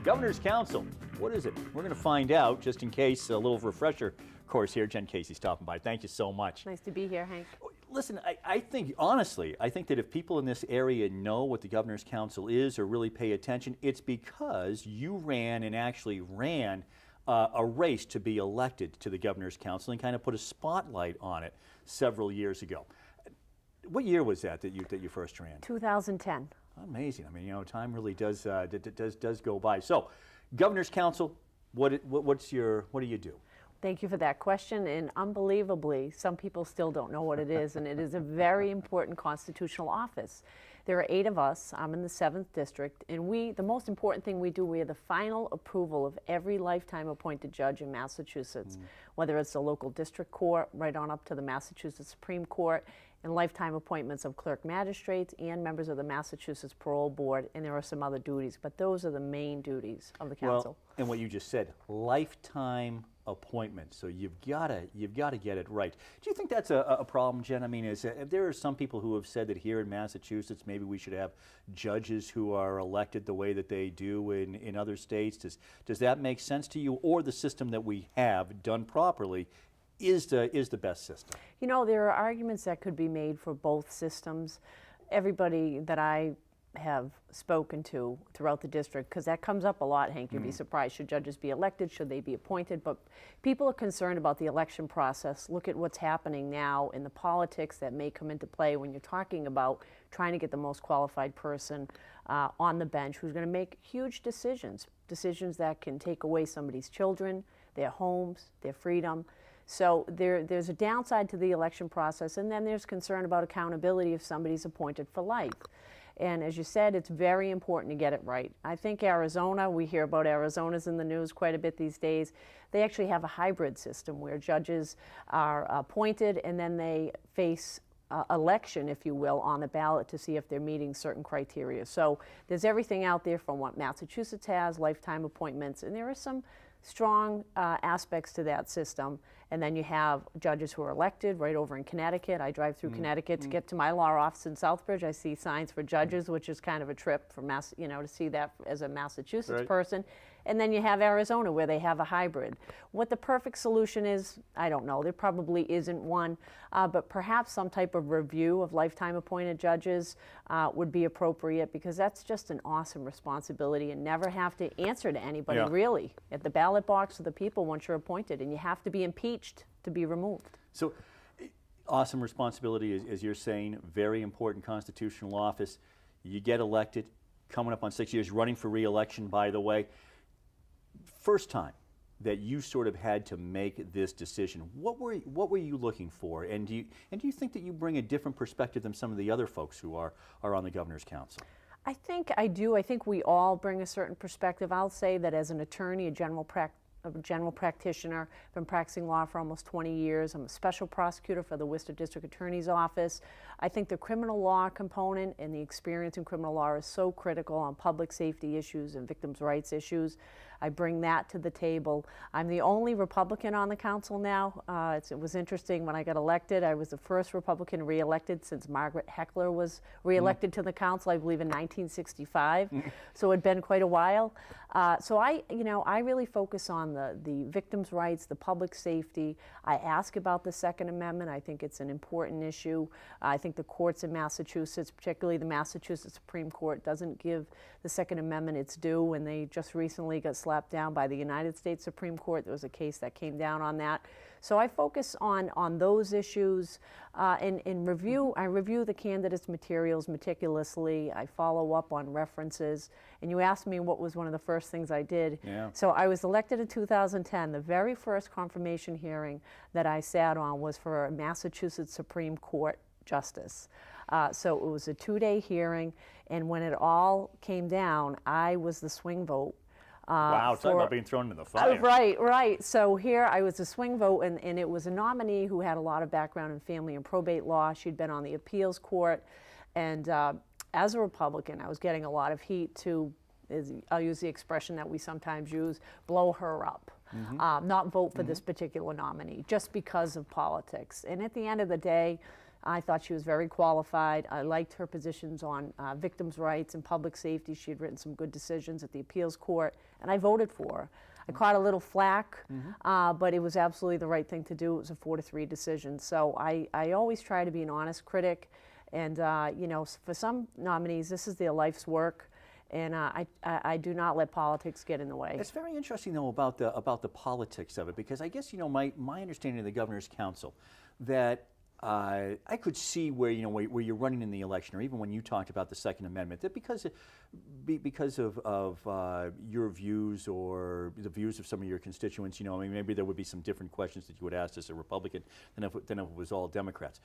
Governor's Council, what is it? We're going to find out, just in case, a little refresher course here. Jen Caissie stopping by. Thank you so much. Nice to be here, Hank. Listen, I think, honestly, I think that if people in this area know what the Governor's Council is or really pay attention, it's because you ran and actually ran a race to be elected to the Governor's Council and kind of put a spotlight on it several years ago. What year was that you first ran? 2010. Amazing. I mean, you know, time really does go by. So, Governor's Council, what do you do? Thank you for that question, and unbelievably, some people still don't know what it is, and it is a very important constitutional office. There are 8 of us. I'm in the 7th district, and the most important thing we do, we are the final approval of every lifetime appointed judge in Massachusetts, whether it's the local district court, right on up to the Massachusetts Supreme Court, and lifetime appointments of clerk magistrates and members of the Massachusetts Parole Board, and there are some other duties, but those are the main duties of the council. Well, and what you just said, lifetime appointment, so you've got to get it right. Do you think that's a problem, Jen? I mean, there are some people who have said that here in Massachusetts maybe we should have judges who are elected the way that they do in other states. Does that make sense to you, or the system that we have done properly is the best system? You know, there are arguments that could be made for both systems. Everybody that I have spoken to throughout the district, because that comes up a lot, Hank, you'd be surprised. Should judges be elected? Should they be appointed? But people are concerned about the election process. Look at what's happening now in the politics that may come into play when you're talking about trying to get the most qualified person on the bench who's going to make huge decisions that can take away somebody's children, their homes, their freedom. So there's a downside to the election process, and then there's concern about accountability if somebody's appointed for life. And as you said, it's very important to get it right. I think Arizona, we hear about Arizona's in the news quite a bit these days. They actually have a hybrid system where judges are appointed and then they face election, if you will, on the ballot to see if they're meeting certain criteria. So there's everything out there from what Massachusetts has, lifetime appointments, and there are some strong aspects to that system. And then you have judges who are elected right over in Connecticut. I drive through Connecticut to get to my law office in Southbridge. I see signs for judges, which is kind of a trip for to see that as a Massachusetts person. And then you have Arizona, where they have a hybrid. What the perfect solution is, I don't know. There probably isn't one, but perhaps some type of review of lifetime appointed judges would be appropriate, because that's just an awesome responsibility, and never have to answer to anybody really at the ballot box of the people once you're appointed, and you have to be impeached to be removed. So, awesome responsibility, as you're saying, very important constitutional office. You get elected, coming up on 6 years, running for re-election, by the way. First time that you sort of had to make this decision, what were you looking for, and do you think that you bring a different perspective than some of the other folks who are on the Governor's Council? I think I do. I think we all bring a certain perspective. I'll say that as an attorney, a general practitioner, I've been practicing law for almost 20 years. I'm a special prosecutor for the Worcester District Attorney's Office. I think the criminal law component and the experience in criminal law is so critical on public safety issues and victims' rights issues. I bring that to the table. I'm the only Republican on the council now. It was interesting when I got elected. I was the first Republican re-elected since Margaret Heckler was re-elected to the council, I believe in 1965. So it had been quite a while. So I really focus on the victims' rights, the public safety. I ask about the Second Amendment. I think it's an important issue. I think the courts in Massachusetts, particularly the Massachusetts Supreme Court, doesn't give the Second Amendment its due, and they just recently got slapped down by the United States Supreme Court. There was a case that came down on that. So I focus on those issues and I review the candidates' materials meticulously. I follow up on references. And you asked me what was one of the first things I did. Yeah. So I was elected in 2010. The very first confirmation hearing that I sat on was for a Massachusetts Supreme Court justice. So it was a 2-day hearing, and when it all came down, I was the swing vote. Wow, talk about being thrown in the fire. Right. So here I was a swing vote, and it was a nominee who had a lot of background in family and probate law. She'd been on the appeals court, and as a Republican, I was getting a lot of heat to, I'll use the expression that we sometimes use, blow her up. Not vote for this particular nominee, just because of politics. And at the end of the day, I thought she was very qualified. I liked her positions on victims' rights and public safety. She had written some good decisions at the appeals court, and I voted for her. I caught a little flack, but it was absolutely the right thing to do. It was a 4-3 decision. So I always try to be an honest critic, and you know, for some nominees, this is their life's work, and I do not let politics get in the way. It's very interesting, though, about the politics of it, because I guess, you know, my understanding of the Governor's Council, that I could see where, you know, where you're running in the election, or even when you talked about the Second Amendment, that because of your views or the views of some of your constituents, you know, I mean, maybe there would be some different questions that you would ask as a Republican than if it was all Democrats.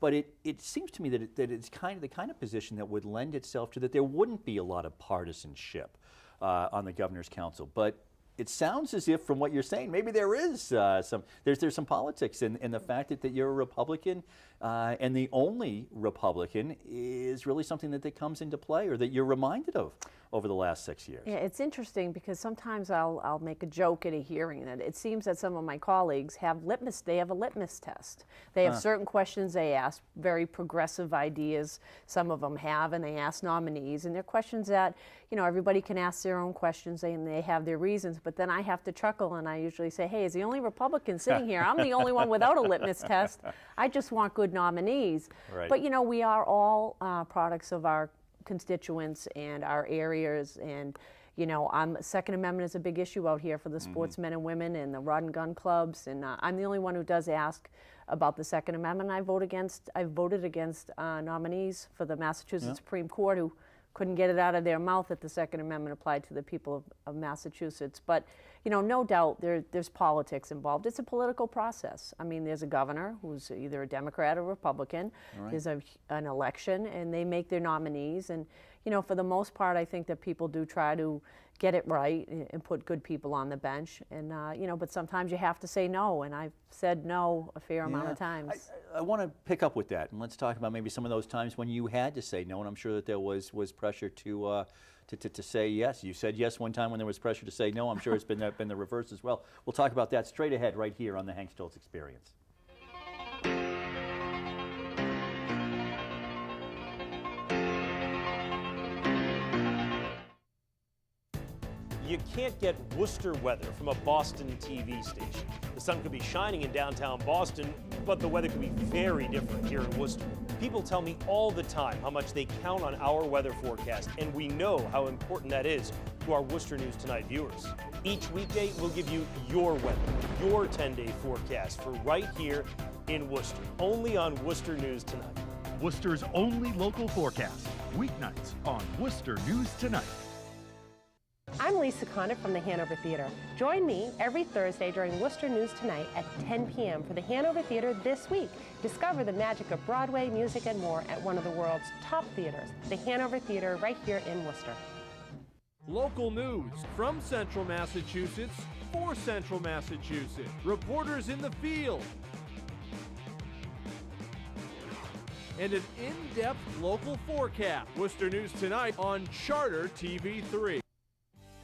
But it seems to me that it's kind of the kind of position that would lend itself to that there wouldn't be a lot of partisanship on the Governor's Council. But it sounds as if, from what you're saying, maybe there is there's some politics in the fact that you're a Republican, and the only Republican is really something that comes into play, or that you're reminded of over the last 6 years. Yeah, it's interesting because sometimes I'll make a joke at a hearing, and it seems that some of my colleagues have they have a litmus test. They have certain questions they ask, very progressive ideas, some of them have, and they ask nominees, and they're questions that, you know, everybody can ask their own questions, and they have their reasons, but then I have to chuckle, and I usually say, hey, as the only Republican sitting here, I'm the only one without a litmus test. I just want good nominees. Right. But, you know, we are all products of our constituents and our areas, and you know, Second Amendment is a big issue out here for the sportsmen and women and the rod and gun clubs, and I'm the only one who does ask about the Second Amendment. I voted against nominees for the Massachusetts Supreme Court who couldn't get it out of their mouth that the Second Amendment applied to the people of Massachusetts. But, you know, no doubt there's politics involved. It's a political process. I mean, there's a governor who's either a Democrat or Republican. Right. There's an election, and they make their nominees. And, you know, for the most part, I think that people do try to get it right and put good people on the bench. And, you know, but sometimes you have to say no, and I've said no a fair amount of times. I want to pick up with that, and let's talk about maybe some of those times when you had to say no, and I'm sure that there was pressure to say yes. You said yes one time when there was pressure to say no. I'm sure it's been the reverse as well. We'll talk about that straight ahead right here on the Hank Stolz Experience. You can't get Worcester weather from a Boston TV station. The sun could be shining in downtown Boston, but the weather could be very different here in Worcester. People tell me all the time how much they count on our weather forecast, and we know how important that is to our Worcester News Tonight viewers. Each weekday, we'll give you your weather, your 10-day forecast for right here in Worcester, only on Worcester News Tonight. Worcester's only local forecast, weeknights on Worcester News Tonight. I'm Lisa Condit from the Hanover Theatre. Join me every Thursday during Worcester News Tonight at 10 p.m. for the Hanover Theatre This Week. Discover the magic of Broadway, music, and more at one of the world's top theaters, the Hanover Theatre, right here in Worcester. Local news from Central Massachusetts for Central Massachusetts. Reporters in the field. And an in-depth local forecast. Worcester News Tonight on Charter TV3.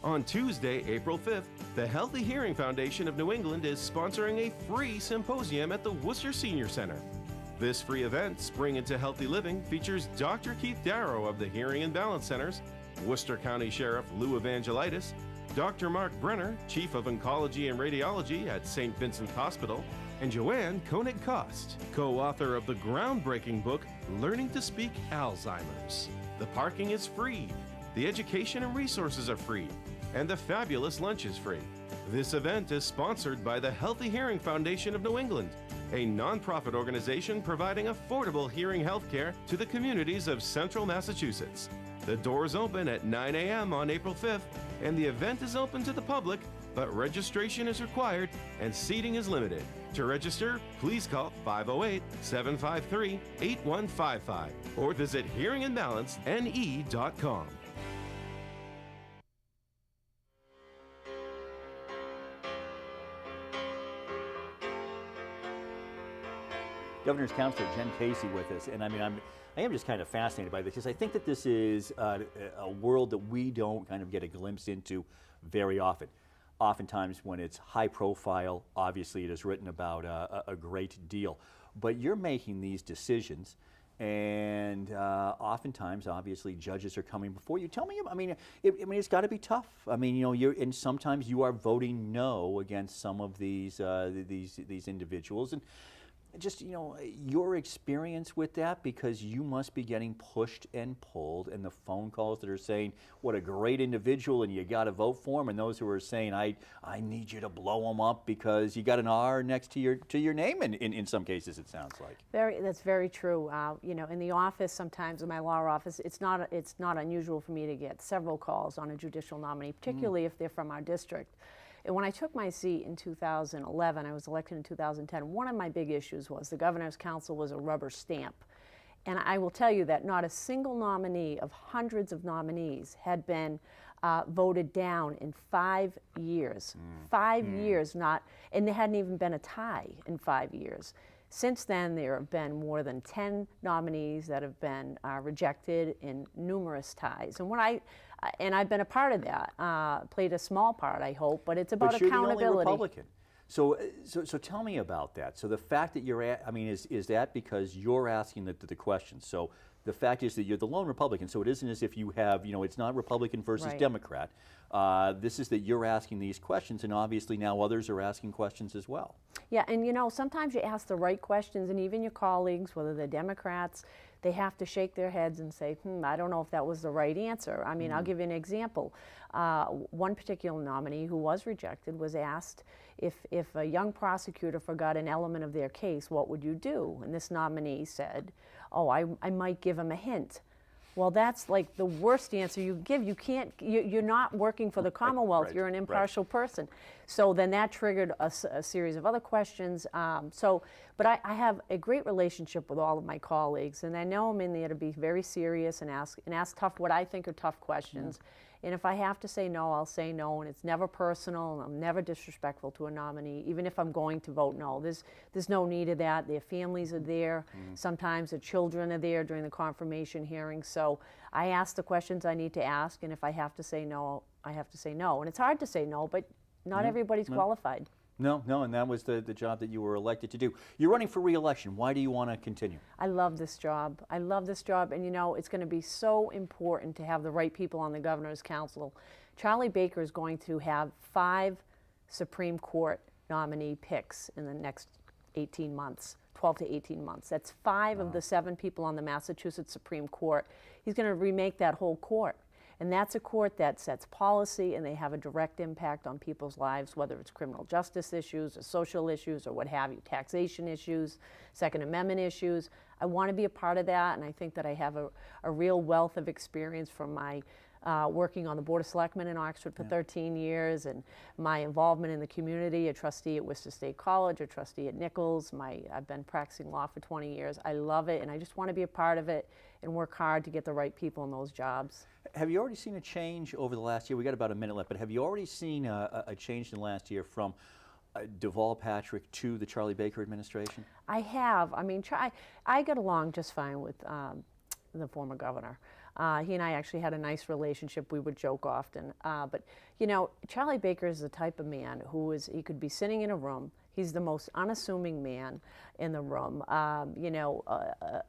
On Tuesday, April 5th, the Healthy Hearing Foundation of New England is sponsoring a free symposium at the Worcester Senior Center. This free event, Spring into Healthy Living, features Dr. Keith Darrow of the Hearing and Balance Centers, Worcester County Sheriff Lou Evangelitis, Dr. Mark Brenner, Chief of Oncology and Radiology at St. Vincent's Hospital, and Joanne Koenig-Kost, co-author of the groundbreaking book, Learning to Speak Alzheimer's. The parking is free, the education and resources are free, and the fabulous lunch is free. This event is sponsored by the Healthy Hearing Foundation of New England, a nonprofit organization providing affordable hearing health care to the communities of Central Massachusetts. The doors open at 9 a.m. on April 5th, and the event is open to the public, but registration is required and seating is limited. To register, please call 508-753-8155 or visit hearingandbalancene.com. Governor's Councillor Jen Caissie with us, and I mean, I am just kind of fascinated by this because I think that this is a world that we don't kind of get a glimpse into very often. Oftentimes when it's high profile, obviously it is written about a great deal. but you're making these decisions. And oftentimes, obviously, judges are coming before you. Tell me, I mean, it's got to be tough. I mean, you know, and sometimes you are voting no against some of these individuals, and just, you know, your experience with that, because you must be getting pushed and pulled, and the phone calls that are saying what a great individual and you got to vote for him, and those who are saying I need you to blow him up because you got an R next to your name, and in some cases it sounds like. That's very true. You know, in the office sometimes, in my law office, it's not unusual for me to get several calls on a judicial nominee, particularly if they're from our district. And when I took my seat in 2011, I was elected in 2010, one of my big issues was the Governor's Council was a rubber stamp. And I will tell you that not a single nominee of hundreds of nominees had been voted down in 5 years. 5 years, and there hadn't even been a tie in 5 years. Since then, there have been more than 10 nominees that have been rejected in numerous ties. And I've been a part of that, played a small part, I hope, but it's about accountability. But you're the only Republican. So tell me about that. So the fact that you're I mean, is that because you're asking the questions? So the fact is that you're the lone Republican, so it isn't as if you have, you know, it's not Republican versus Right. Democrat. This is that you're asking these questions, and obviously now others are asking questions as well. Yeah, and you know, sometimes you ask the right questions, and even your colleagues, whether they're Democrats, they have to shake their heads and say, I don't know if that was the right answer. I mean, I'll give you an example. One particular nominee who was rejected was asked if a young prosecutor forgot an element of their case, what would you do? And this nominee said, oh, I might give him a hint. Well, that's like the worst answer you give. You can't, you're not working for the Commonwealth. Right, you're an impartial person. So then that triggered a series of other questions. But I have a great relationship with all of my colleagues, and I know I'm in there to be very serious and ask tough, what I think are tough questions. And if I have to say no, I'll say no, and it's never personal, and I'm never disrespectful to a nominee, even if I'm going to vote no. There's no need of that. Their families are there. Sometimes the children are there during the confirmation hearing. So I ask the questions I need to ask, and if I have to say no, I have to say no. And it's hard to say no, but not everybody's qualified. No, and that was the job that you were elected to do. You're running for re-election. Why do you want to continue? I love this job. I love this job, and you know, it's going to be so important to have the right people on the Governor's Council. Charlie Baker is going to have 5 Supreme Court nominee picks in the next 18 months, 12 to 18 months. That's 5 of the 7 people on the Massachusetts Supreme Court. He's going to remake that whole court. And that's a court that sets policy, and they have a direct impact on people's lives, whether it's criminal justice issues or social issues or what have you, taxation issues, Second Amendment issues. I want to be a part of that, and I think that I have a real wealth of experience from my working on the Board of Selectmen in Oxford for 13 years, and my involvement in the community, a trustee at Worcester State College, a trustee at Nichols. I've been practicing law for 20 years. I love it, and I just want to be a part of it and work hard to get the right people in those jobs. Have you already seen a change over the last year? We got about a minute left, but have you already seen a change in the last year from Deval Patrick to the Charlie Baker administration? I have. I mean, I got along just fine with the former governor. He and I actually had a nice relationship. We would joke often. But, you know, Charlie Baker is the type of man he could be sitting in a room. He's the most unassuming man in the room. You know,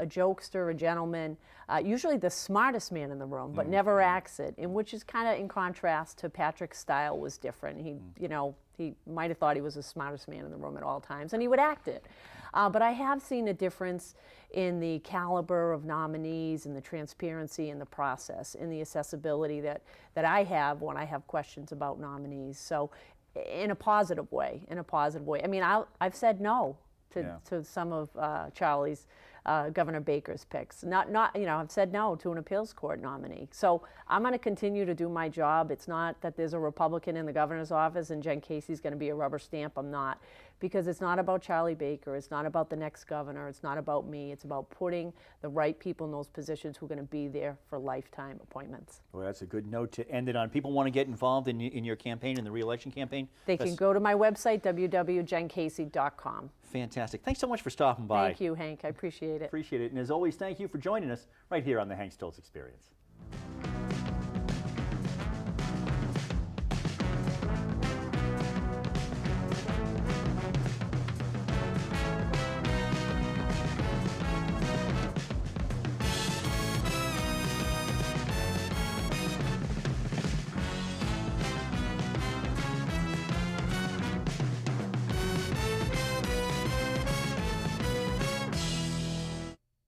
a jokester, a gentleman, usually the smartest man in the room, but never acts it, and which is kind of in contrast to Patrick's style was different. He, you know, he might have thought he was the smartest man in the room at all times, and he would act it. But I have seen a difference in the caliber of nominees and the transparency in the process, in the accessibility that I have when I have questions about nominees. So in a positive way, I mean, I've said no to some of Charlie's, Governor Baker's picks. Not, you know, I've said no to an appeals court nominee. So I'm going to continue to do my job. It's not that there's a Republican in the governor's office and Jen Caissie's going to be a rubber stamp. I'm not. Because it's not about Charlie Baker. It's not about the next governor. It's not about me. It's about putting the right people in those positions who are going to be there for lifetime appointments. Well, that's a good note to end it on. People want to get involved in your campaign, in the re-election campaign? They can go to my website, www.jencassie.com. Fantastic. Thanks so much for stopping by. Thank you, Hank. I appreciate it. Appreciate it. And as always, thank you for joining us right here on the Hank Stolz Experience.